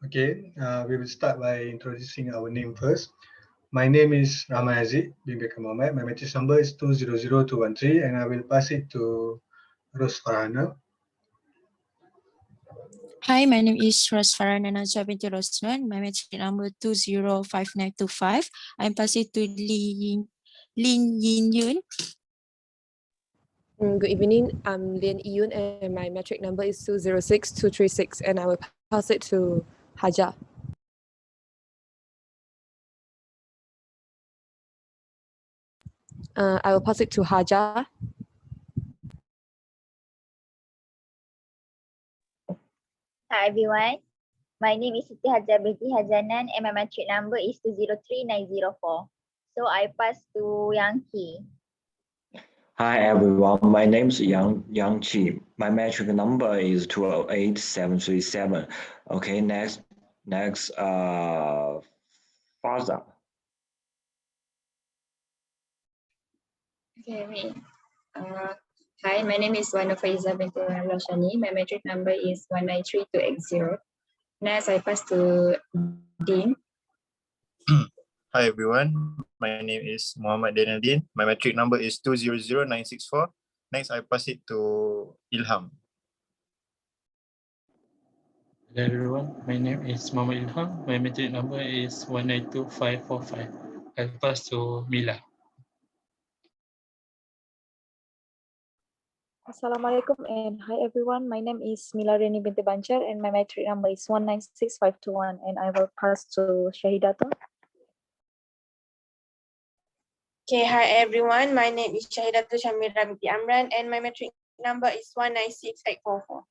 Okay, we will start by introducing our name first. My name is Rahman Aziz bin Bekir Mohammed. My matrix number is 200213 and I will pass it to Ros Farhana. Hi, my name is Farhana binti Rosman. My matric number 205925. I'm passing to Lin Yin Yun. Good evening. I'm Lin Yun and my metric number is 206236 and I will pass it to Haja. I will pass it to Haja. Hi everyone, my name is Siti Haja binti Hajanan and my matric number is 203904. So I pass to Yang Ki. Hi everyone, my name is Yang Qi. My metric number is 208737. Okay, next, Faza. Okay, me. Hi, my name is Wano Faiza binti Rashani. My metric number is 193280. Next, I pass to Dean. Hi everyone, my name is Muhammad Daniel Din. My metric number is 200964. Next, I pass it to Ilham. Hello everyone, my name is Muhammad Ilham. My metric number is 192545. I'll pass to Mila. Assalamualaikum and hi everyone. My name is Mila Reni binti Banjar and my metric number is 196521 and I will pass to Shahidato. Okay, hi everyone. My name is Shahidato Shamira binti Amran and my metric number is 196844.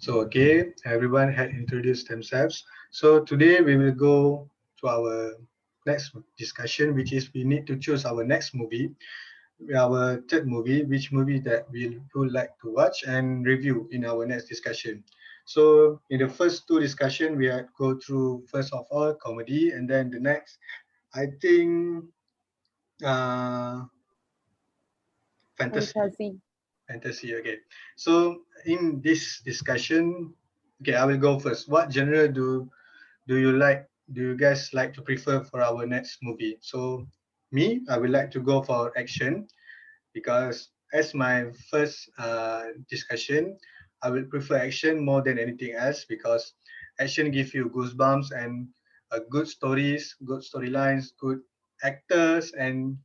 So okay, everyone had introduced themselves. So today we will go to our next discussion, which is we need to choose our next movie, our third movie, which movie that we would like to watch and review in our next discussion. So in the first two discussion, we had go through first of all comedy, and then the next, I think, fantasy. Fantasy. Okay. So in this discussion, okay, I will go first. What genre do you like? Do you guys like to prefer for our next movie? So me, I would like to go for action because as my first discussion, I will prefer action more than anything else because action gives you goosebumps and good stories, good storylines, good actors, and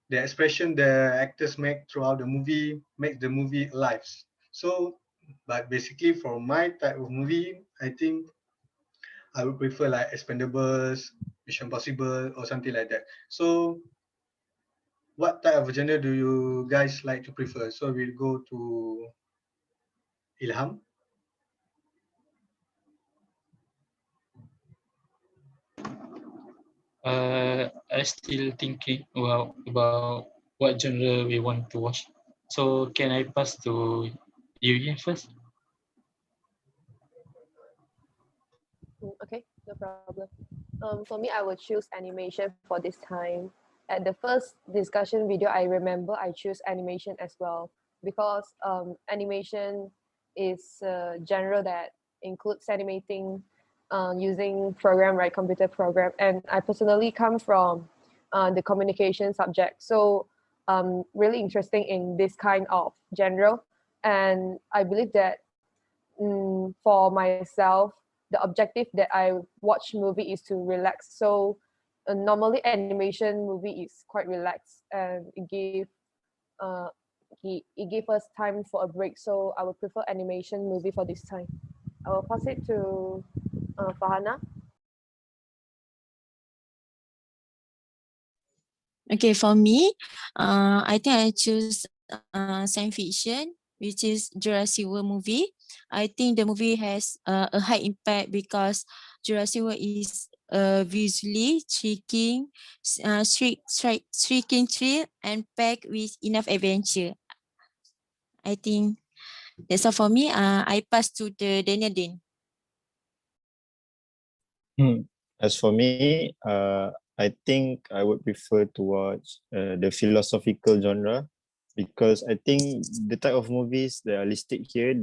the expression the actors make throughout the movie makes the movie alive. So, but basically for my type of movie, I think I would prefer like Expendables, Mission Possible, or something like that. So, what type of genre do you guys like to prefer? So we'll go to Ilham. I still thinking about what genre we want to watch. So can I pass to you first? Okay, no problem. For me, I will choose animation for this time. At the first discussion video, I remember I choose animation as well because animation is a genre that includes animating using program, right, computer program. And I personally come from the communication subject. So really interesting in this kind of genre. And I believe that for myself, the objective that I watch movie is to relax. So normally animation movie is quite relaxed and it give us time for a break. So I would prefer animation movie for this time. I will pass it to Farhana. Okay, for me, I think I choose science fiction, which is Jurassic World movie. I think the movie has a high impact because Jurassic World is visually striking, striking thrill and packed with enough adventure. I think that's all for me. I pass to the Daniel Dean. As for me, I think I would prefer to watch the philosophical genre because I think the type of movies that are listed here,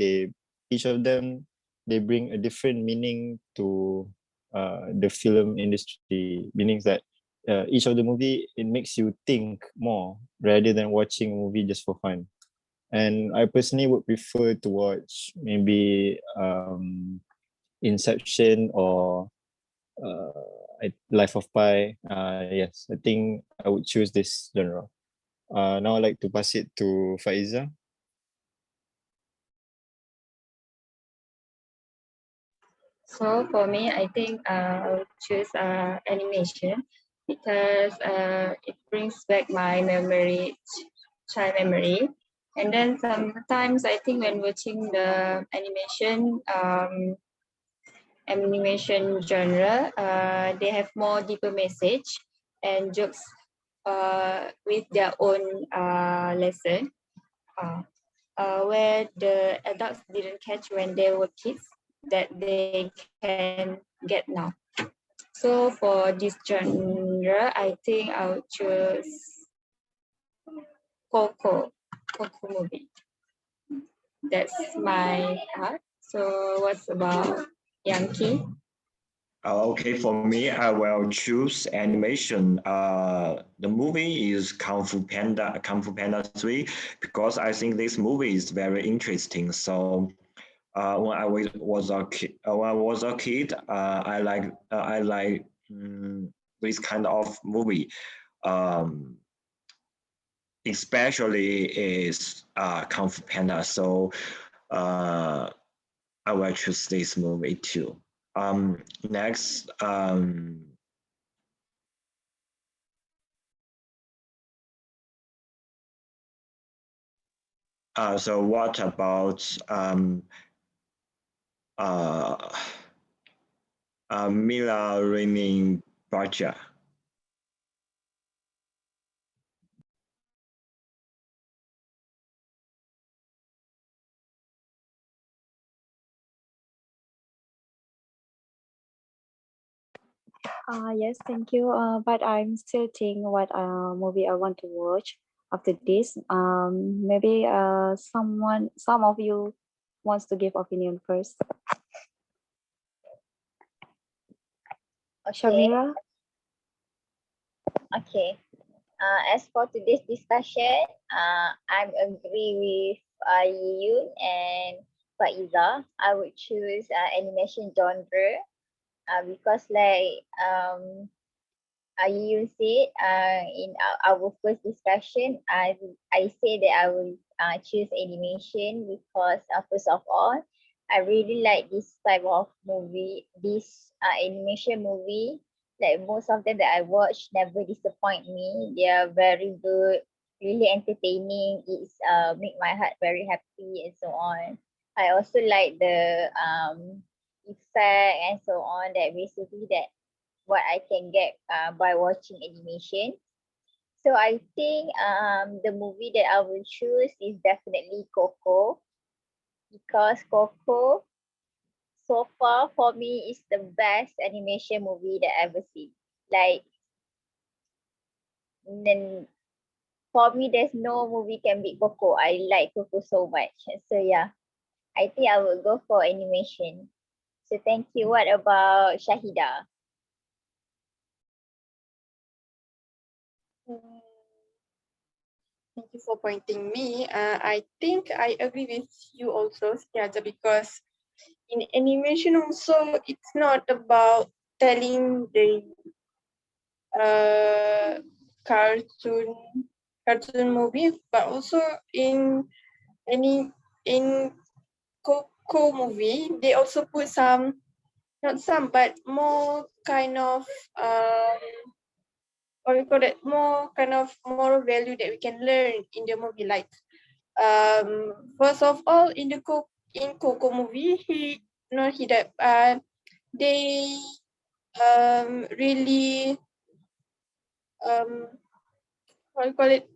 each of them they bring a different meaning to the film industry. Meaning that each of the movie it makes you think more rather than watching a movie just for fun. And I personally would prefer to watch maybe Inception or Life of Pi. Yes, I think I would choose this genre. Now I'd like to pass it to Faiza. So for me, I think I'll choose animation because it brings back my memory, child memory. And then sometimes I think when watching the animation genre, they have more deeper message and jokes with their own lesson. Where the adults didn't catch when they were kids that they can get now. So for this genre, I think I would choose Coco movie. That's my part. So what's about Yankee? Okay, for me, I will choose animation. The movie is Kung Fu Panda 3, because I think this movie is very interesting. So, when I was a kid, I like this kind of movie. Um, Especially is Kung Fu Panda. So, uh, I will choose this movie too. Next, so what about uh, Mila Raining Baja? Yes, thank you. But I'm still thinking what movie I want to watch after this. Maybe some of you wants to give opinion first. Okay. Shamira? Okay. As for today's discussion, I'm agree with Yun and Faiza. I would choose animation genre because like you said in our first discussion, I say that I will choose animation because first of all, I really like this type of movie, this animation movie. Like most of them that I watch never disappoint me. They are very good, really entertaining. It's make my heart very happy and so on. I also like the effect and so on that basically that what I can get by watching animation. So I think the movie that I will choose is definitely Coco because Coco so far for me is the best animation movie that I've ever seen. Like then for me there's no movie can beat Coco. I like Coco so much. So yeah, I think I will go for animation. So thank you. What about Shahida? Thank you for pointing me. I think I agree with you also, Stiaja, because in animation also it's not about telling the cartoon movie, but also in any in Coco movie they also put some, not some, but more kind of what we call it, more kind of moral value that we can learn in the movie. Like first of all, in the Coco movie, they really what we call it,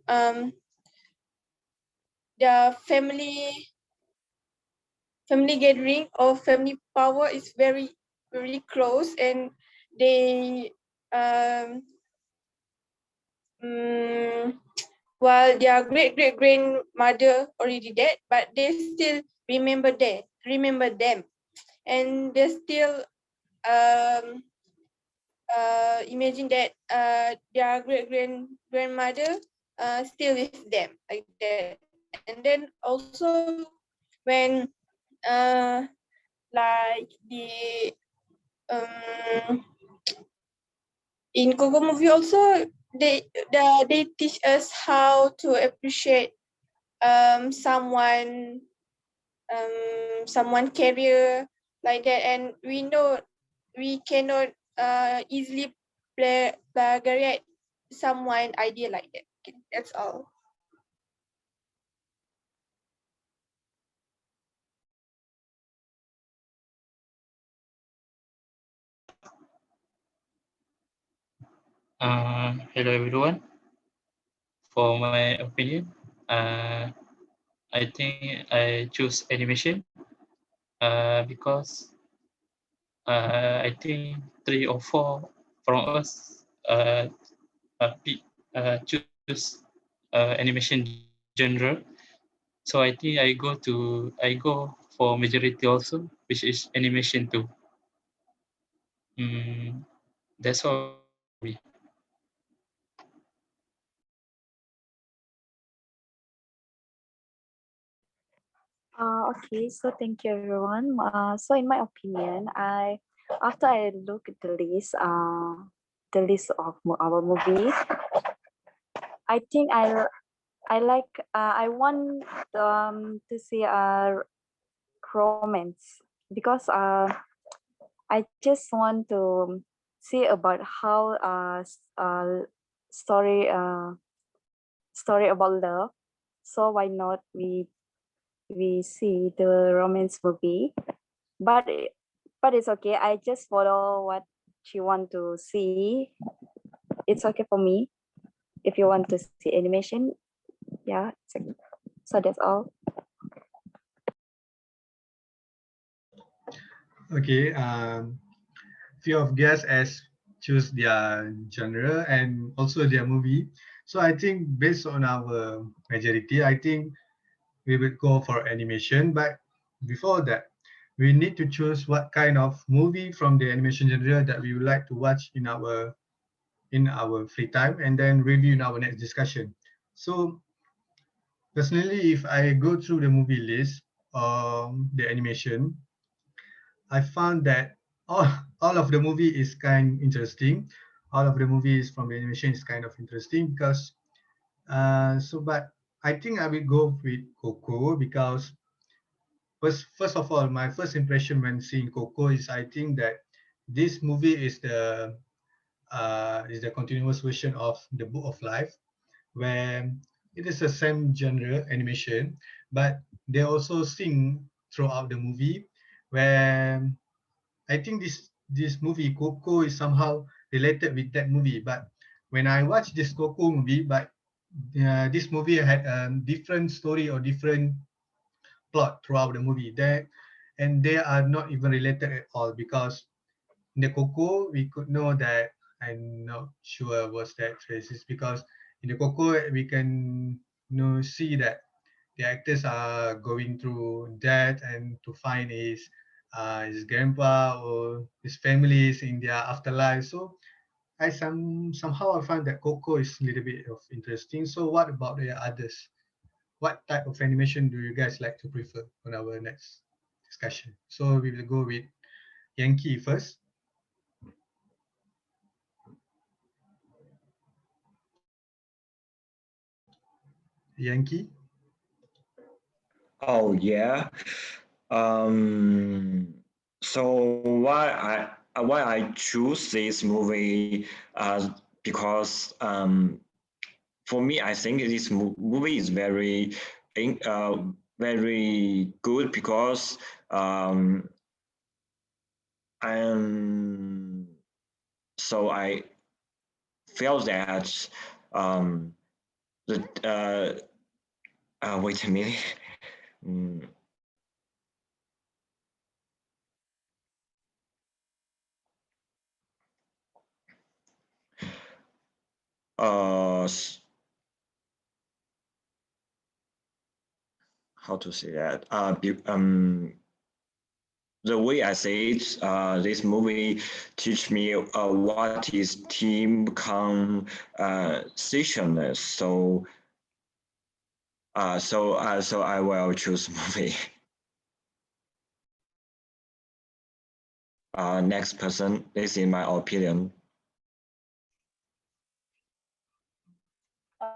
their family gathering or family power is very very close, and they while their great grandmother already dead, but they still remember them, and they still imagine that their grandmother still with them like that. And then also when like in Coco movie also they teach us how to appreciate someone career like that, and we know we cannot easily plagiarize someone idea like that. Okay, that's all. Hello everyone. For my opinion, I think I choose animation because I think 3 or 4 from us choose animation genre. So I think I go for majority also, which is animation too. That's all for me. Okay, so thank you everyone. So in my opinion, after I look at the list of our movie, I think I like I want to see a romance because I just want to see about how story story about love. So why not we see the romance movie? But it's okay. I just follow what you want to see. It's okay for me. If you want to see animation, yeah. So that's all. Okay. Few of guests as choose their genre and also their movie. So I think based on our majority, I think we will go for animation. But before that, we need to choose what kind of movie from the animation genre that we would like to watch in our free time, and then review in our next discussion. So personally, if I go through the movie list, the animation, I found that all of the movie is kind interesting. All of the movies from the animation is kind of interesting because but I think I will go with Coco because first of all, my first impression when seeing Coco is I think that this movie is the continuous version of the Book of Life, where it is the same genre animation, but they also sing throughout the movie, where I think this movie Coco is somehow related with that movie. But when I watched this Coco movie, but this movie had a different story or different plot throughout the movie. And they are not even related at all because in the Coco we could know that I'm not sure was that racist because in the Coco we can see that the actors are going through that and to find his grandpa or his families in their afterlife. So somehow I find that Coco is a little bit of interesting. So what about the others? What type of animation do you guys like to prefer on our next discussion? So we will go with Yankee first. Yankee. Oh yeah. So why I choose this movie because for me I think this movie is very good because I'm so I felt that the wait a minute. Mm, how to say that? The way I say it, this movie teach me what is team consciousness. So I will choose movie. Next person, this is my opinion.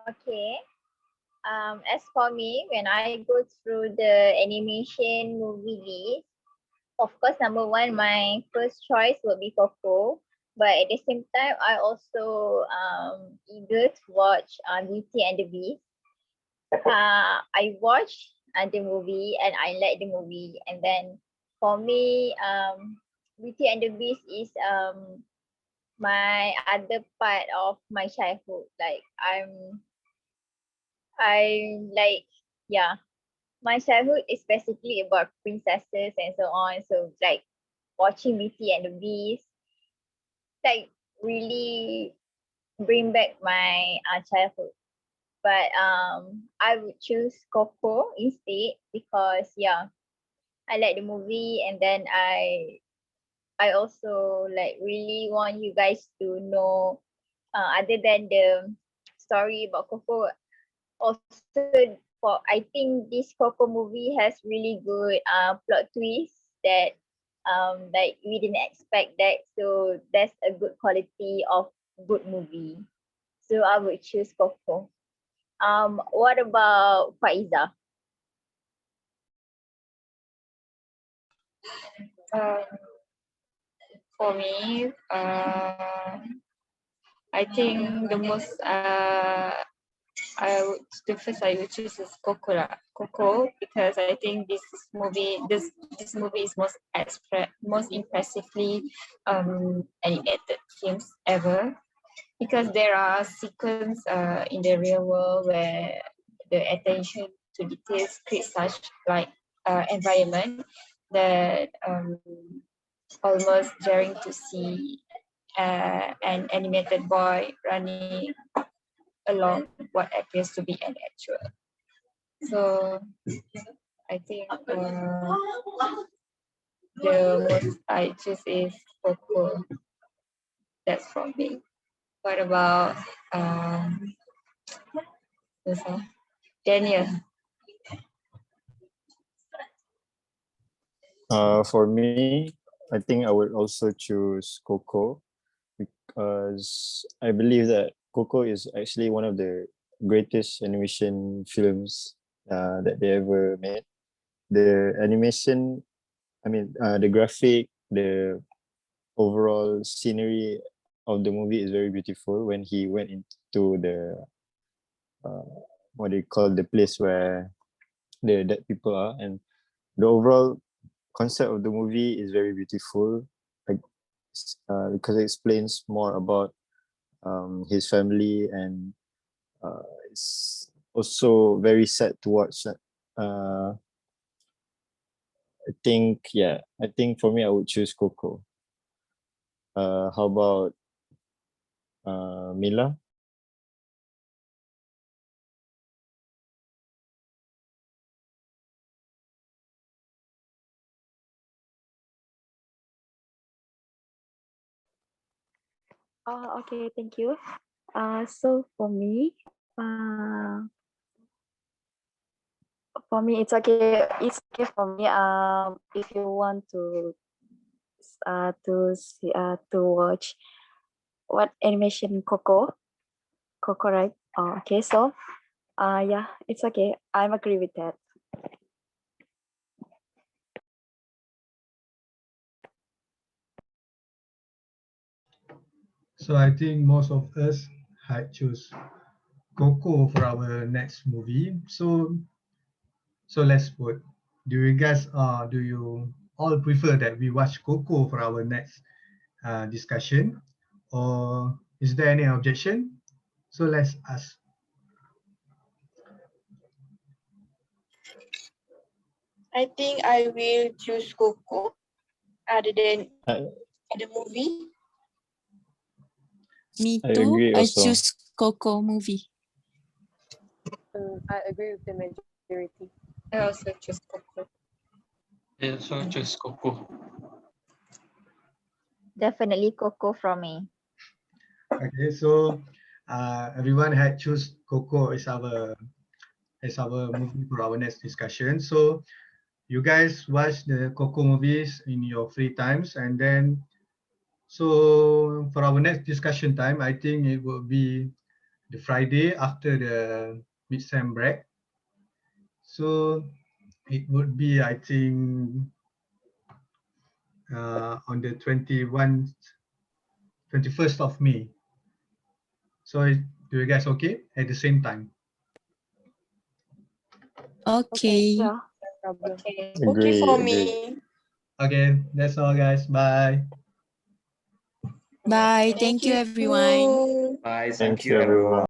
Okay. As for me, when I go through the animation movie list, of course, number one, my first choice would be Coco. But at the same time, I also eager to watch Beauty and the Beast. I watched the movie and I like the movie. And then for me, Beauty and the Beast is my other part of my childhood. Like I like, yeah, my childhood is basically about princesses and so on. So like watching Beauty and the Beast, like really bring back my childhood. But I would choose Coco instead because yeah, I like the movie, and then I also like really want you guys to know other than the story about Coco, also for I think this Coco movie has really good plot twist that like we didn't expect that. So that's a good quality of good movie. So I would choose Coco. What about Faiza? Um, for me, I think the most the first I would choose is Coco lah. Coco, because I think this movie is most impressively animated films ever, because there are sequences in the real world where the attention to details creates such like environment that almost daring to see an animated boy running along what appears to be an actual. So I think the most I choose is Coco. That's from me. What about this one? Daniel? For me, I think I would also choose Coco because I believe that Coco is actually one of the greatest animation films that they ever made. The animation, the graphic, the overall scenery of the movie is very beautiful. When he went into the what they call the place where the dead people are, and the overall concept of the movie is very beautiful, like because it explains more about his family, and it's also very sad to watch. I think for me I would choose Coco. How about Mila? Okay, thank you. So for me, it's okay. It's okay for me. If you want to watch what animation Coco, right? Okay. So, yeah, it's okay. I'm agree with that. So I think most of us had choose Coco for our next movie. So let's vote. Do you all prefer that we watch Coco for our next discussion, or is there any objection? So let's ask. I think I will choose Coco other than I, the movie. Me I too. agree I also. choose Coco movie. I agree with the majority. I also choose Coco. I also choose Coco. Definitely Coco from me. Okay, so everyone had choose Coco as our movie for our next discussion. So you guys watch the Coco movies in your free times, and then so for our next discussion time, I think it will be the Friday after the mid-sem break. So it would be, I think, on the 21st of May. So do you guys okay at the same time? Okay. Yeah. No problem. Okay. Okay for Agree. me. Okay, that's all, guys. Bye. Bye. Thank you, everyone. Bye. Thank you, everyone.